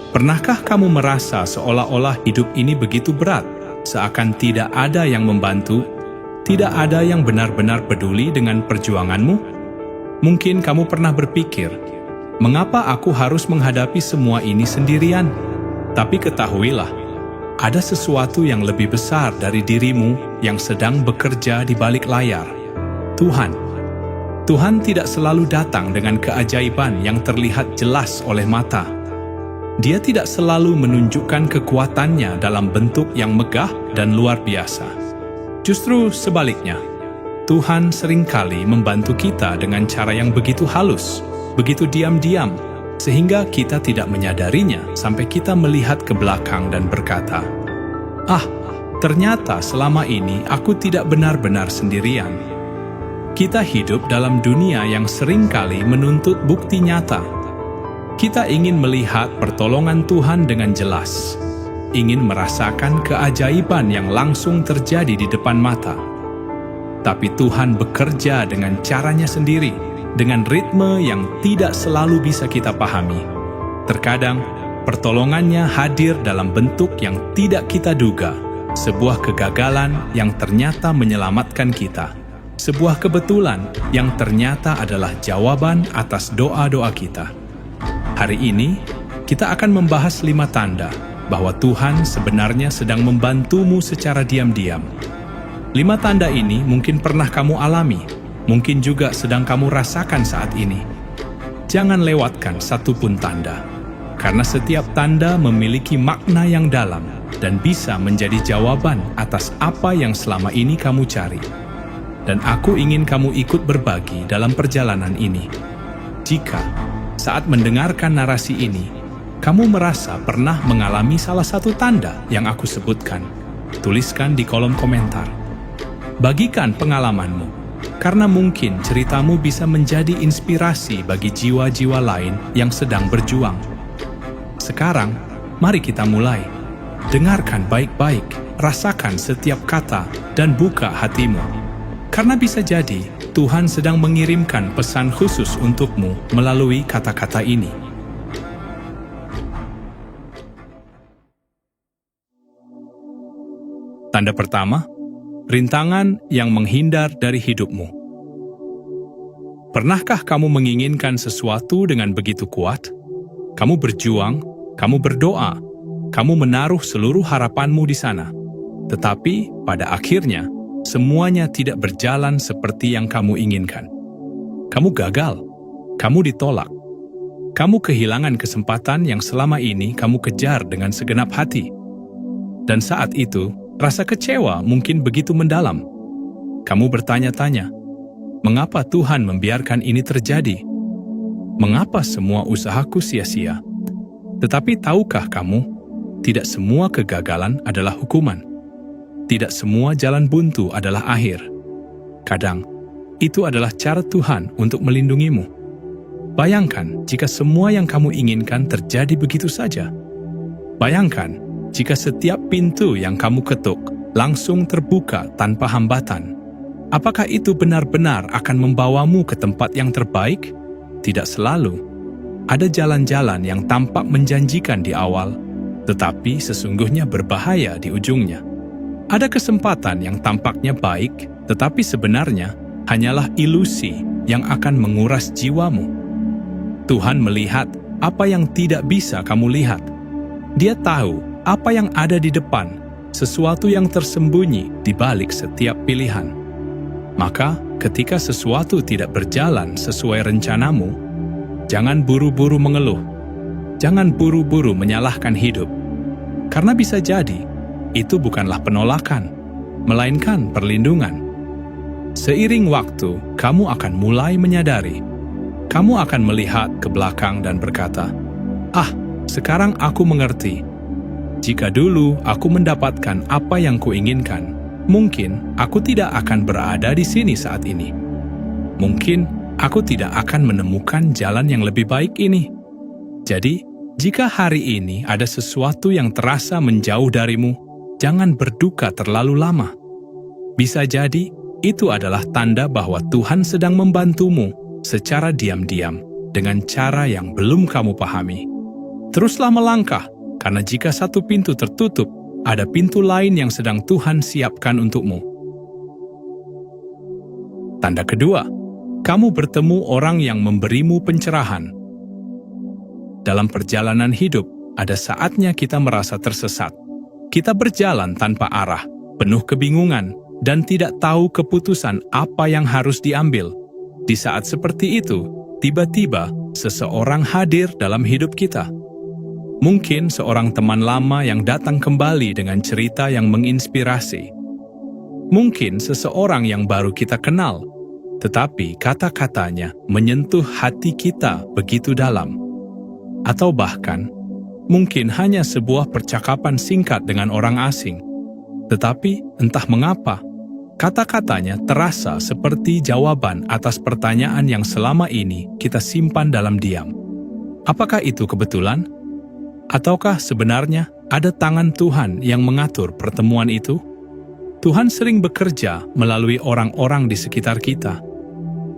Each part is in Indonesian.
Pernahkah kamu merasa seolah-olah hidup ini begitu berat, seakan tidak ada yang membantu, tidak ada yang benar-benar peduli dengan perjuanganmu? Mungkin kamu pernah berpikir, mengapa aku harus menghadapi semua ini sendirian? Tapi ketahuilah, ada sesuatu yang lebih besar dari dirimu yang sedang bekerja di balik layar. Tuhan. Tuhan tidak selalu datang dengan keajaiban yang terlihat jelas oleh mata. Dia tidak selalu menunjukkan kekuatannya dalam bentuk yang megah dan luar biasa. Justru sebaliknya, Tuhan seringkali membantu kita dengan cara yang begitu halus, begitu diam-diam, sehingga kita tidak menyadarinya sampai kita melihat ke belakang dan berkata, "Ah, ternyata selama ini aku tidak benar-benar sendirian." Kita hidup dalam dunia yang seringkali menuntut bukti nyata. Kita ingin melihat pertolongan Tuhan dengan jelas, ingin merasakan keajaiban yang langsung terjadi di depan mata. Tapi Tuhan bekerja dengan caranya sendiri, dengan ritme yang tidak selalu bisa kita pahami. Terkadang, pertolongannya hadir dalam bentuk yang tidak kita duga, sebuah kegagalan yang ternyata menyelamatkan kita, sebuah kebetulan yang ternyata adalah jawaban atas doa-doa kita. Hari ini, kita akan membahas 5 tanda bahwa Tuhan sebenarnya sedang membantumu secara diam-diam. 5 tanda ini mungkin pernah kamu alami, mungkin juga sedang kamu rasakan saat ini. Jangan lewatkan satu pun tanda, karena setiap tanda memiliki makna yang dalam dan bisa menjadi jawaban atas apa yang selama ini kamu cari. Dan aku ingin kamu ikut berbagi dalam perjalanan ini. Jika saat mendengarkan narasi ini, kamu merasa pernah mengalami salah satu tanda yang aku sebutkan, tuliskan di kolom komentar. Bagikan pengalamanmu, karena mungkin ceritamu bisa menjadi inspirasi bagi jiwa-jiwa lain yang sedang berjuang. Sekarang, mari kita mulai. Dengarkan baik-baik, rasakan setiap kata, dan buka hatimu. Karena bisa jadi, Tuhan sedang mengirimkan pesan khusus untukmu melalui kata-kata ini. Tanda pertama, rintangan yang menghindar dari hidupmu. Pernahkah kamu menginginkan sesuatu dengan begitu kuat? Kamu berjuang, kamu berdoa, kamu menaruh seluruh harapanmu di sana. Tetapi pada akhirnya, semuanya tidak berjalan seperti yang kamu inginkan. Kamu gagal, kamu ditolak. Kamu kehilangan kesempatan yang selama ini kamu kejar dengan segenap hati. Dan saat itu, rasa kecewa mungkin begitu mendalam. Kamu bertanya-tanya, mengapa Tuhan membiarkan ini terjadi? Mengapa semua usahaku sia-sia? Tetapi tahukah kamu, tidak semua kegagalan adalah hukuman. Tidak semua jalan buntu adalah akhir. Kadang, itu adalah cara Tuhan untuk melindungimu. Bayangkan jika semua yang kamu inginkan terjadi begitu saja. Bayangkan jika setiap pintu yang kamu ketuk langsung terbuka tanpa hambatan. Apakah itu benar-benar akan membawamu ke tempat yang terbaik? Tidak selalu. Ada jalan-jalan yang tampak menjanjikan di awal, tetapi sesungguhnya berbahaya di ujungnya. Ada kesempatan yang tampaknya baik, tetapi sebenarnya hanyalah ilusi yang akan menguras jiwamu. Tuhan melihat apa yang tidak bisa kamu lihat. Dia tahu apa yang ada di depan, sesuatu yang tersembunyi di balik setiap pilihan. Maka, ketika sesuatu tidak berjalan sesuai rencanamu, jangan buru-buru mengeluh. Jangan buru-buru menyalahkan hidup. Karena bisa jadi, itu bukanlah penolakan, melainkan perlindungan. Seiring waktu, kamu akan mulai menyadari. Kamu akan melihat ke belakang dan berkata, "Ah, sekarang aku mengerti. Jika dulu aku mendapatkan apa yang kuinginkan, mungkin aku tidak akan berada di sini saat ini. Mungkin aku tidak akan menemukan jalan yang lebih baik ini." Jadi, jika hari ini ada sesuatu yang terasa menjauh darimu, jangan berduka terlalu lama. Bisa jadi, itu adalah tanda bahwa Tuhan sedang membantumu secara diam-diam dengan cara yang belum kamu pahami. Teruslah melangkah, karena jika satu pintu tertutup, ada pintu lain yang sedang Tuhan siapkan untukmu. Tanda kedua, kamu bertemu orang yang memberimu pencerahan. Dalam perjalanan hidup, ada saatnya kita merasa tersesat. Kita berjalan tanpa arah, penuh kebingungan, dan tidak tahu keputusan apa yang harus diambil. Di saat seperti itu, tiba-tiba seseorang hadir dalam hidup kita. Mungkin seorang teman lama yang datang kembali dengan cerita yang menginspirasi. Mungkin seseorang yang baru kita kenal, tetapi kata-katanya menyentuh hati kita begitu dalam. Atau bahkan, mungkin hanya sebuah percakapan singkat dengan orang asing. Tetapi entah mengapa, kata-katanya terasa seperti jawaban atas pertanyaan yang selama ini kita simpan dalam diam. Apakah itu kebetulan? Ataukah sebenarnya ada tangan Tuhan yang mengatur pertemuan itu? Tuhan sering bekerja melalui orang-orang di sekitar kita.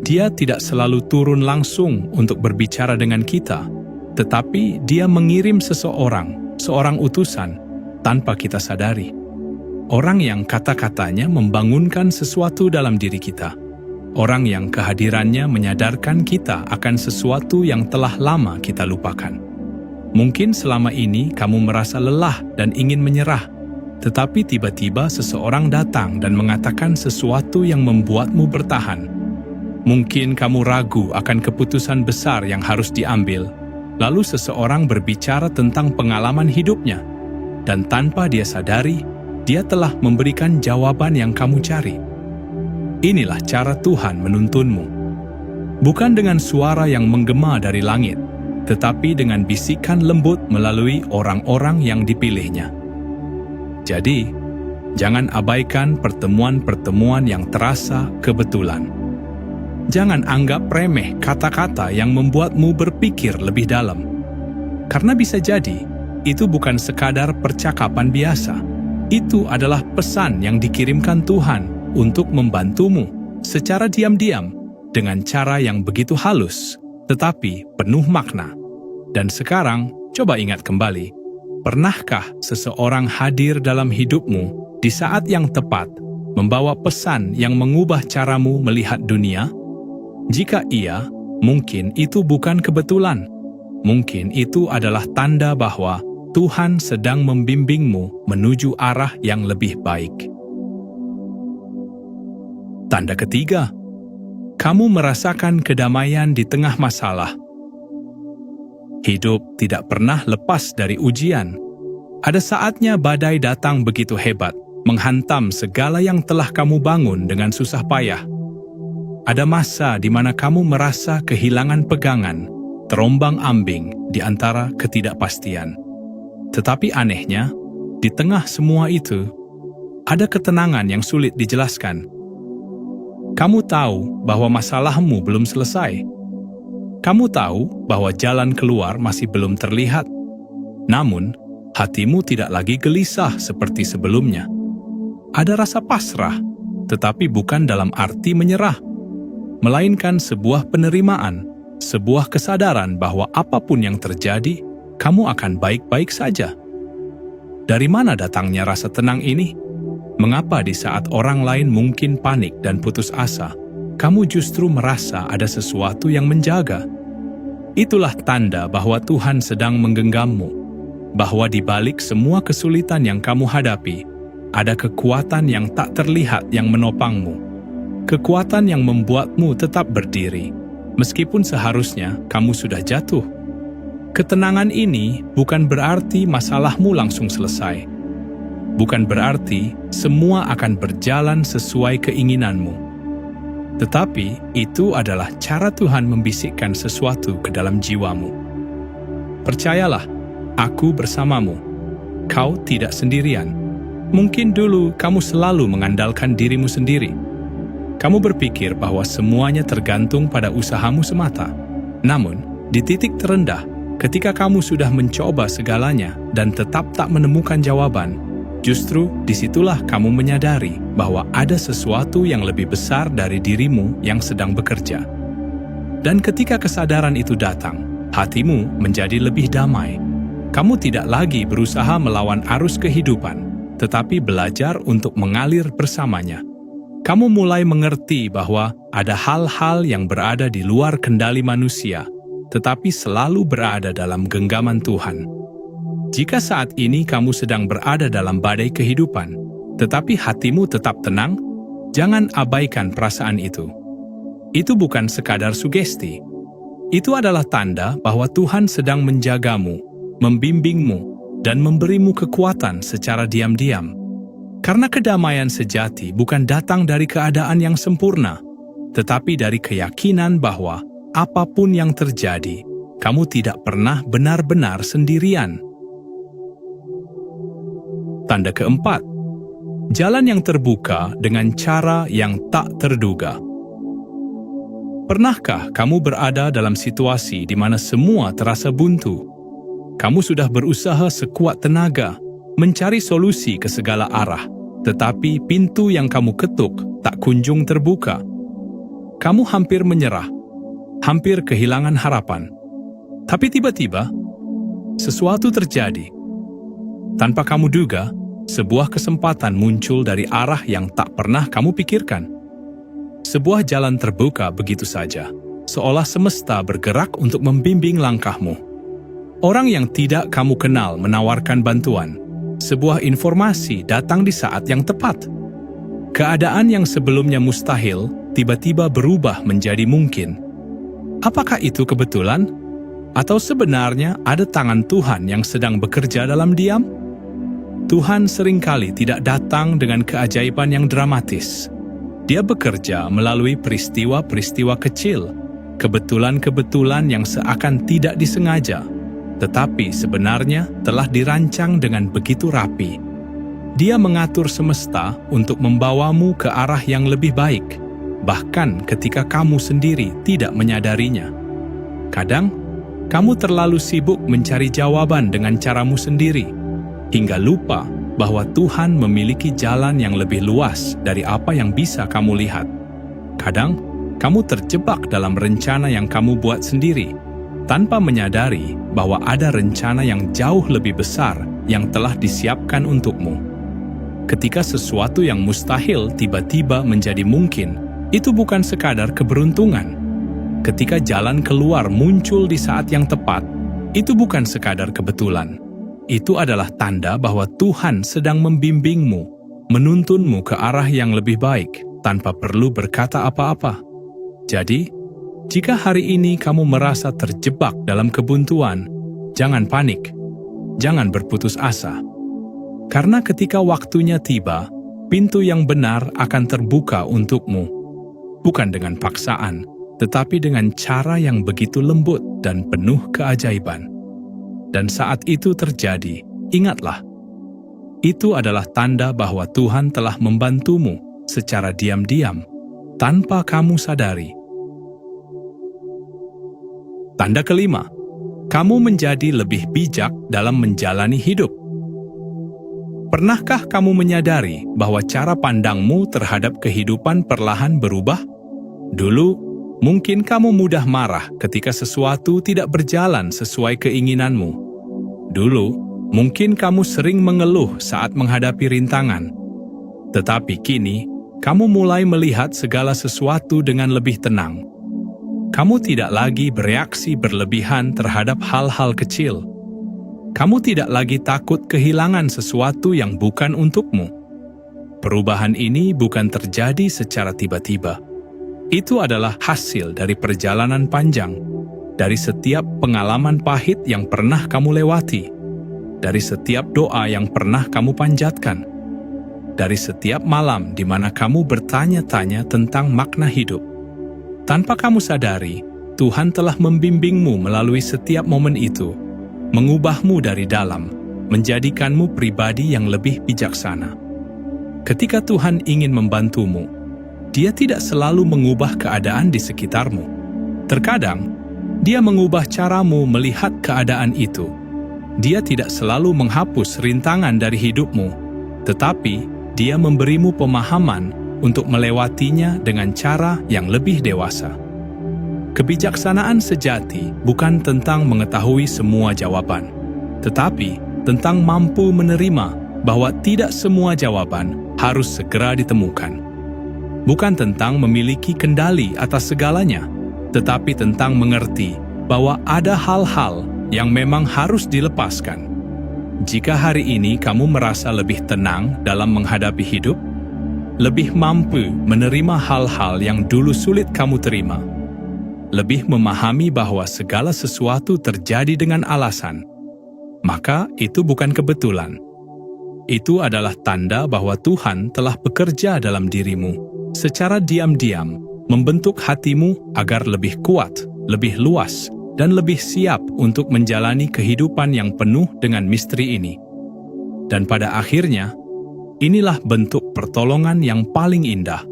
Dia tidak selalu turun langsung untuk berbicara dengan kita, tetapi Dia mengirim seorang utusan, tanpa kita sadari. Orang yang kata-katanya membangunkan sesuatu dalam diri kita. Orang yang kehadirannya menyadarkan kita akan sesuatu yang telah lama kita lupakan. Mungkin selama ini kamu merasa lelah dan ingin menyerah, tetapi tiba-tiba seseorang datang dan mengatakan sesuatu yang membuatmu bertahan. Mungkin kamu ragu akan keputusan besar yang harus diambil, lalu seseorang berbicara tentang pengalaman hidupnya, dan tanpa dia sadari, dia telah memberikan jawaban yang kamu cari. Inilah cara Tuhan menuntunmu. Bukan dengan suara yang menggema dari langit, tetapi dengan bisikan lembut melalui orang-orang yang dipilihnya. Jadi, jangan abaikan pertemuan-pertemuan yang terasa kebetulan. Jangan anggap remeh kata-kata yang membuatmu berpikir lebih dalam. Karena bisa jadi, itu bukan sekadar percakapan biasa. Itu adalah pesan yang dikirimkan Tuhan untuk membantumu secara diam-diam dengan cara yang begitu halus, tetapi penuh makna. Dan sekarang, coba ingat kembali, pernahkah seseorang hadir dalam hidupmu di saat yang tepat, membawa pesan yang mengubah caramu melihat dunia? Jika iya, mungkin itu bukan kebetulan. Mungkin itu adalah tanda bahwa Tuhan sedang membimbingmu menuju arah yang lebih baik. Tanda ketiga, kamu merasakan kedamaian di tengah masalah. Hidup tidak pernah lepas dari ujian. Ada saatnya badai datang begitu hebat, menghantam segala yang telah kamu bangun dengan susah payah. Ada masa di mana kamu merasa kehilangan pegangan, terombang-ambing di antara ketidakpastian. Tetapi anehnya, di tengah semua itu, ada ketenangan yang sulit dijelaskan. Kamu tahu bahwa masalahmu belum selesai. Kamu tahu bahwa jalan keluar masih belum terlihat. Namun, hatimu tidak lagi gelisah seperti sebelumnya. Ada rasa pasrah, tetapi bukan dalam arti menyerah, melainkan sebuah penerimaan, sebuah kesadaran bahwa apapun yang terjadi, kamu akan baik-baik saja. Dari mana datangnya rasa tenang ini? Mengapa di saat orang lain mungkin panik dan putus asa, kamu justru merasa ada sesuatu yang menjaga? Itulah tanda bahwa Tuhan sedang menggenggammu, bahwa di balik semua kesulitan yang kamu hadapi, ada kekuatan yang tak terlihat yang menopangmu. Kekuatan yang membuatmu tetap berdiri, meskipun seharusnya kamu sudah jatuh. Ketenangan ini bukan berarti masalahmu langsung selesai. Bukan berarti semua akan berjalan sesuai keinginanmu. Tetapi itu adalah cara Tuhan membisikkan sesuatu ke dalam jiwamu. Percayalah, aku bersamamu. Kau tidak sendirian. Mungkin dulu kamu selalu mengandalkan dirimu sendiri. Kamu berpikir bahwa semuanya tergantung pada usahamu semata. Namun, di titik terendah, ketika kamu sudah mencoba segalanya dan tetap tak menemukan jawaban, justru disitulah kamu menyadari bahwa ada sesuatu yang lebih besar dari dirimu yang sedang bekerja. Dan ketika kesadaran itu datang, hatimu menjadi lebih damai, Kamu tidak lagi berusaha melawan arus kehidupan, tetapi belajar untuk mengalir bersamanya. Kamu mulai mengerti bahwa ada hal-hal yang berada di luar kendali manusia, tetapi selalu berada dalam genggaman Tuhan. Jika saat ini kamu sedang berada dalam badai kehidupan, tetapi hatimu tetap tenang, jangan abaikan perasaan itu. Itu bukan sekadar sugesti. Itu adalah tanda bahwa Tuhan sedang menjagamu, membimbingmu, dan memberimu kekuatan secara diam-diam. Karena kedamaian sejati bukan datang dari keadaan yang sempurna, tetapi dari keyakinan bahwa apapun yang terjadi, kamu tidak pernah benar-benar sendirian. Tanda keempat, jalan yang terbuka dengan cara yang tak terduga. Pernahkah kamu berada dalam situasi di mana semua terasa buntu? Kamu sudah berusaha sekuat tenaga, mencari solusi ke segala arah, tetapi pintu yang kamu ketuk tak kunjung terbuka. Kamu hampir menyerah, hampir kehilangan harapan. Tapi tiba-tiba, sesuatu terjadi. Tanpa kamu duga, sebuah kesempatan muncul dari arah yang tak pernah kamu pikirkan. Sebuah jalan terbuka begitu saja, seolah semesta bergerak untuk membimbing langkahmu. Orang yang tidak kamu kenal menawarkan bantuan. Sebuah informasi datang di saat yang tepat. Keadaan yang sebelumnya mustahil tiba-tiba berubah menjadi mungkin. Apakah itu kebetulan? Atau sebenarnya ada tangan Tuhan yang sedang bekerja dalam diam? Tuhan seringkali tidak datang dengan keajaiban yang dramatis. Dia bekerja melalui peristiwa-peristiwa kecil, kebetulan-kebetulan yang seakan tidak disengaja, tetapi sebenarnya telah dirancang dengan begitu rapi. Dia mengatur semesta untuk membawamu ke arah yang lebih baik, bahkan ketika kamu sendiri tidak menyadarinya. Kadang, kamu terlalu sibuk mencari jawaban dengan caramu sendiri, hingga lupa bahwa Tuhan memiliki jalan yang lebih luas dari apa yang bisa kamu lihat. Kadang, kamu terjebak dalam rencana yang kamu buat sendiri, tanpa menyadari bahwa ada rencana yang jauh lebih besar yang telah disiapkan untukmu. Ketika sesuatu yang mustahil tiba-tiba menjadi mungkin, itu bukan sekadar keberuntungan. Ketika jalan keluar muncul di saat yang tepat, itu bukan sekadar kebetulan. Itu adalah tanda bahwa Tuhan sedang membimbingmu, menuntunmu ke arah yang lebih baik, tanpa perlu berkata apa-apa. Jadi, jika hari ini kamu merasa terjebak dalam kebuntuan, jangan panik, jangan berputus asa. Karena ketika waktunya tiba, pintu yang benar akan terbuka untukmu. Bukan dengan paksaan, tetapi dengan cara yang begitu lembut dan penuh keajaiban. Dan saat itu terjadi, ingatlah, itu adalah tanda bahwa Tuhan telah membantumu secara diam-diam, tanpa kamu sadari. Tanda kelima, kamu menjadi lebih bijak dalam menjalani hidup. Pernahkah kamu menyadari bahwa cara pandangmu terhadap kehidupan perlahan berubah? Dulu, mungkin kamu mudah marah ketika sesuatu tidak berjalan sesuai keinginanmu. Dulu, mungkin kamu sering mengeluh saat menghadapi rintangan. Tetapi kini, kamu mulai melihat segala sesuatu dengan lebih tenang. Kamu tidak lagi bereaksi berlebihan terhadap hal-hal kecil. Kamu tidak lagi takut kehilangan sesuatu yang bukan untukmu. Perubahan ini bukan terjadi secara tiba-tiba. Itu adalah hasil dari perjalanan panjang, dari setiap pengalaman pahit yang pernah kamu lewati, dari setiap doa yang pernah kamu panjatkan, dari setiap malam di mana kamu bertanya-tanya tentang makna hidup. Tanpa kamu sadari, Tuhan telah membimbingmu melalui setiap momen itu, mengubahmu dari dalam, menjadikanmu pribadi yang lebih bijaksana. Ketika Tuhan ingin membantumu, Dia tidak selalu mengubah keadaan di sekitarmu. Terkadang, Dia mengubah caramu melihat keadaan itu. Dia tidak selalu menghapus rintangan dari hidupmu, tetapi Dia memberimu pemahaman untuk melewatinya dengan cara yang lebih dewasa. Kebijaksanaan sejati bukan tentang mengetahui semua jawaban, tetapi tentang mampu menerima bahwa tidak semua jawaban harus segera ditemukan. Bukan tentang memiliki kendali atas segalanya, tetapi tentang mengerti bahwa ada hal-hal yang memang harus dilepaskan. Jika hari ini kamu merasa lebih tenang dalam menghadapi hidup, lebih mampu menerima hal-hal yang dulu sulit kamu terima, lebih memahami bahwa segala sesuatu terjadi dengan alasan, maka itu bukan kebetulan. Itu adalah tanda bahwa Tuhan telah bekerja dalam dirimu secara diam-diam, membentuk hatimu agar lebih kuat, lebih luas, dan lebih siap untuk menjalani kehidupan yang penuh dengan misteri ini. Dan pada akhirnya, inilah bentuk pertolongan yang paling indah.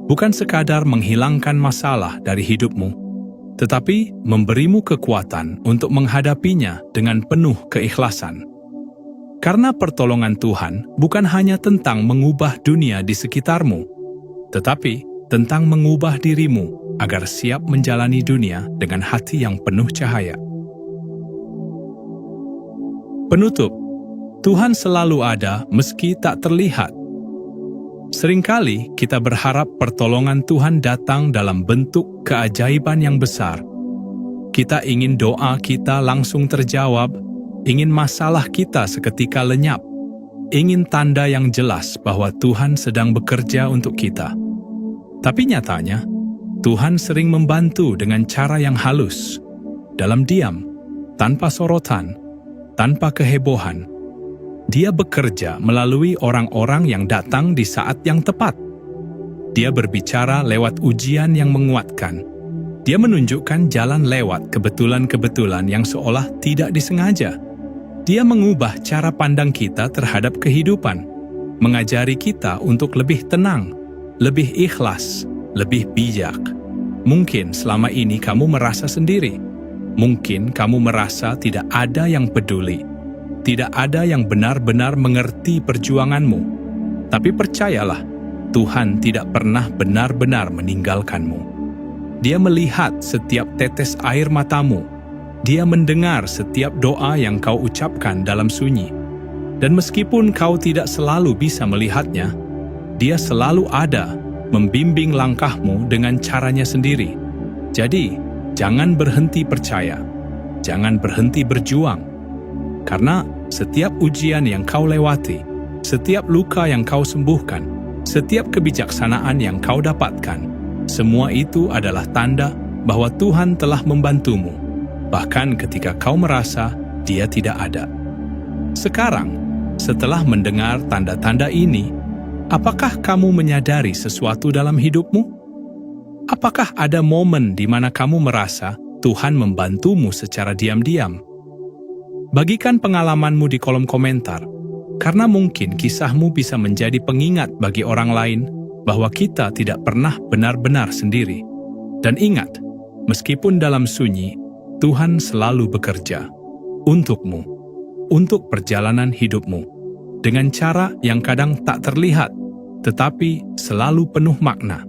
Bukan sekadar menghilangkan masalah dari hidupmu, tetapi memberimu kekuatan untuk menghadapinya dengan penuh keikhlasan. Karena pertolongan Tuhan bukan hanya tentang mengubah dunia di sekitarmu, tetapi tentang mengubah dirimu agar siap menjalani dunia dengan hati yang penuh cahaya. Penutup, Tuhan selalu ada meski tak terlihat. Seringkali kita berharap pertolongan Tuhan datang dalam bentuk keajaiban yang besar. Kita ingin doa kita langsung terjawab, ingin masalah kita seketika lenyap, ingin tanda yang jelas bahwa Tuhan sedang bekerja untuk kita. Tapi nyatanya, Tuhan sering membantu dengan cara yang halus, dalam diam, tanpa sorotan, tanpa kehebohan. Dia bekerja melalui orang-orang yang datang di saat yang tepat. Dia berbicara lewat ujian yang menguatkan. Dia menunjukkan jalan lewat kebetulan-kebetulan yang seolah tidak disengaja. Dia mengubah cara pandang kita terhadap kehidupan, mengajari kita untuk lebih tenang, lebih ikhlas, lebih bijak. Mungkin selama ini kamu merasa sendiri. Mungkin kamu merasa tidak ada yang peduli. Tidak ada yang benar-benar mengerti perjuanganmu. Tapi percayalah, Tuhan tidak pernah benar-benar meninggalkanmu. Dia melihat setiap tetes air matamu. Dia mendengar setiap doa yang kau ucapkan dalam sunyi. Dan meskipun kau tidak selalu bisa melihatnya, Dia selalu ada, membimbing langkahmu dengan caranya sendiri. Jadi, jangan berhenti percaya. Jangan berhenti berjuang. Karena setiap ujian yang kau lewati, setiap luka yang kau sembuhkan, setiap kebijaksanaan yang kau dapatkan, semua itu adalah tanda bahwa Tuhan telah membantumu, bahkan ketika kau merasa Dia tidak ada. Sekarang, setelah mendengar tanda-tanda ini, apakah kamu menyadari sesuatu dalam hidupmu? Apakah ada momen di mana kamu merasa Tuhan membantumu secara diam-diam? Bagikan pengalamanmu di kolom komentar, karena mungkin kisahmu bisa menjadi pengingat bagi orang lain bahwa kita tidak pernah benar-benar sendiri. Dan ingat, meskipun dalam sunyi, Tuhan selalu bekerja untukmu, untuk perjalanan hidupmu, dengan cara yang kadang tak terlihat, tetapi selalu penuh makna.